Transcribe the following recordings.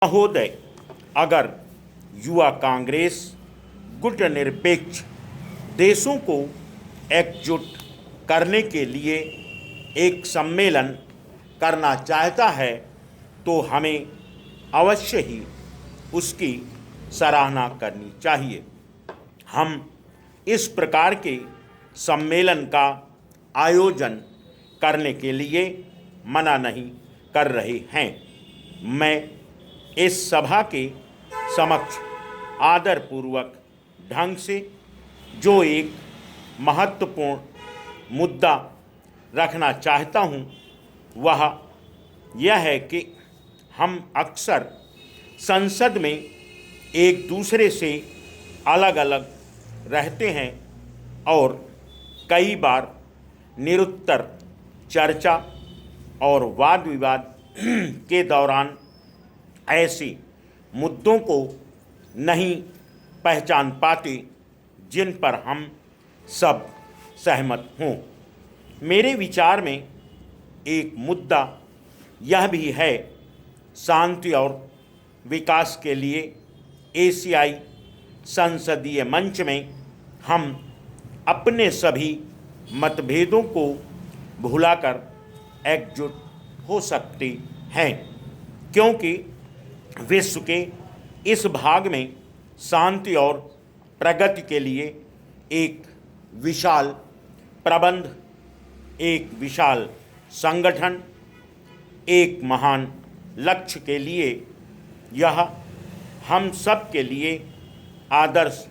महोदय, अगर युवा कांग्रेस गुटनिरपेक्ष देशों को एकजुट करने के लिए एक सम्मेलन करना चाहता है तो हमें अवश्य ही उसकी सराहना करनी चाहिए। हम इस प्रकार के सम्मेलन का आयोजन करने के लिए मना नहीं कर रहे हैं। मैं इस सभा के समक्ष आदरपूर्वक ढंग से जो एक महत्वपूर्ण मुद्दा रखना चाहता हूँ वह यह है कि हम अक्सर संसद में एक दूसरे से अलग अलग रहते हैं और कई बार निरुत्तर चर्चा और वाद विवाद के दौरान ऐसे मुद्दों को नहीं पहचान पाते जिन पर हम सब सहमत हों। मेरे विचार में एक मुद्दा यह भी है, शांति और विकास के लिए एशियाई संसदीय मंच में हम अपने सभी मतभेदों को भुलाकर एकजुट हो सकते हैं, क्योंकि विश्व के इस भाग में शांति और प्रगति के लिए एक विशाल प्रबंध, एक विशाल संगठन, एक महान लक्ष्य के लिए यह हम सब के लिए आदर्श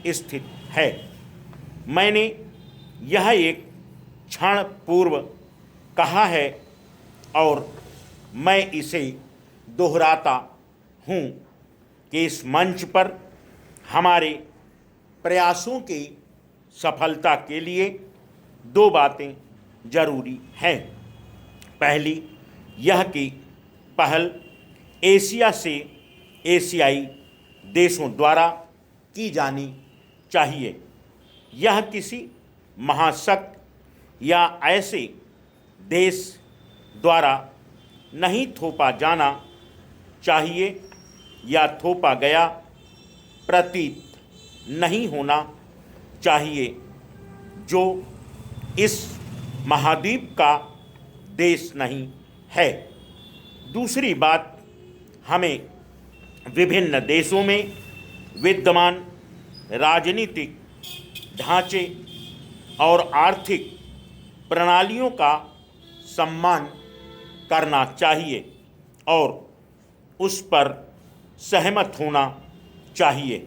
स्थित है। मैंने यह एक क्षण पूर्व कहा है और मैं इसे दोहराता हूँ कि इस मंच पर हमारे प्रयासों की सफलता के लिए दो बातें जरूरी हैं। पहली यह कि पहल एशिया से एशियाई देशों द्वारा की जानी चाहिए। यह किसी महाशक्ति या ऐसे देश द्वारा नहीं थोपा जाना चाहिए या थोपा गया प्रतीत नहीं होना चाहिए, जो इस महाद्वीप का देश नहीं है। दूसरी बात, हमें विभिन्न देशों में विद्यमान राजनीतिक ढांचे और आर्थिक प्रणालियों का सम्मान करना चाहिए और उस पर सहमत होना चाहिए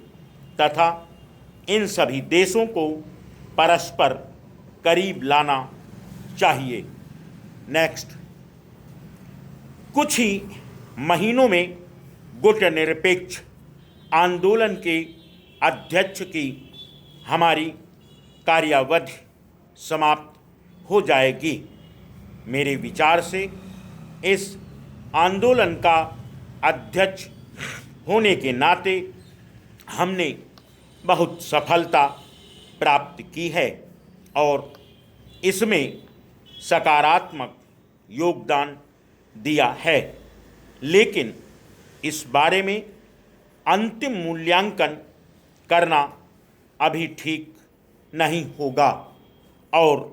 तथा इन सभी देशों को परस्पर करीब लाना चाहिए। नेक्स्ट, कुछ ही महीनों में गुटनिरपेक्ष आंदोलन के अध्यक्ष की हमारी कार्यावधि समाप्त हो जाएगी। मेरे विचार से इस आंदोलन का अध्यक्ष होने के नाते हमने बहुत सफलता प्राप्त की है और इसमें सकारात्मक योगदान दिया है, लेकिन इस बारे में अंतिम मूल्यांकन करना अभी ठीक नहीं होगा और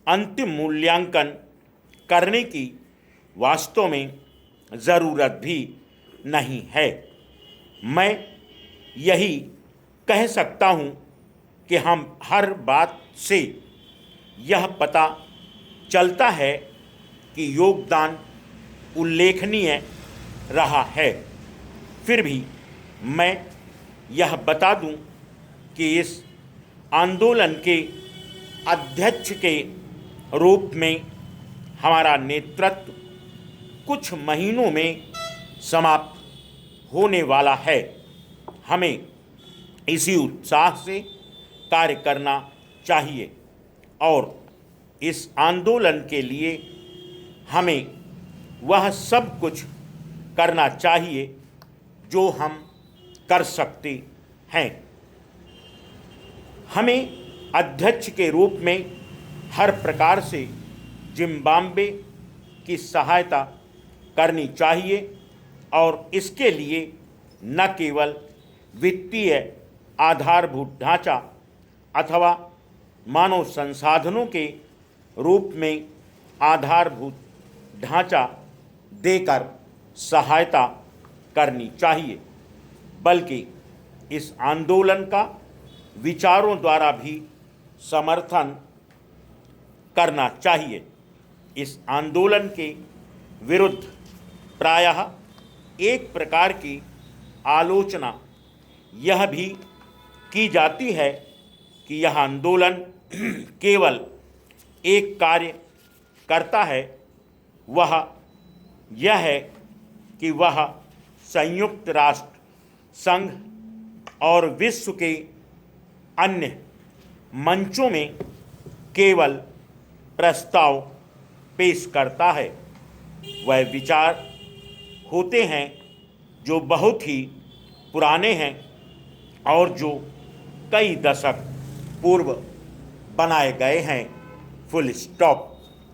अंतिम मूल्यांकन करने की वास्तव में ज़रूरत भी नहीं है। मैं यही कह सकता हूँ कि हम हर बात से यह पता चलता है कि योगदान उल्लेखनीय रहा है। फिर भी मैं यह बता दूं कि इस आंदोलन के अध्यक्ष के रूप में हमारा नेतृत्व कुछ महीनों में समाप्त होने वाला है। हमें इसी उत्साह से कार्य करना चाहिए और इस आंदोलन के लिए हमें वह सब कुछ करना चाहिए जो हम कर सकते हैं। हमें अध्यक्ष के रूप में हर प्रकार से जिम्बाब्वे की सहायता करनी चाहिए और इसके लिए न केवल वित्तीय आधारभूत ढांचा अथवा मानव संसाधनों के रूप में आधारभूत ढांचा देकर सहायता करनी चाहिए, बल्कि इस आंदोलन का विचारों द्वारा भी समर्थन करना चाहिए। इस आंदोलन के विरुद्ध प्रायः एक प्रकार की आलोचना यह भी की जाती है कि यह आंदोलन केवल एक कार्य करता है, वह यह है कि वह संयुक्त राष्ट्र संघ और विश्व के अन्य मंचों में केवल प्रस्ताव पेश करता है। वह विचार होते हैं जो बहुत ही पुराने हैं और जो कई दशक पूर्व बनाए गए हैं। Full stop.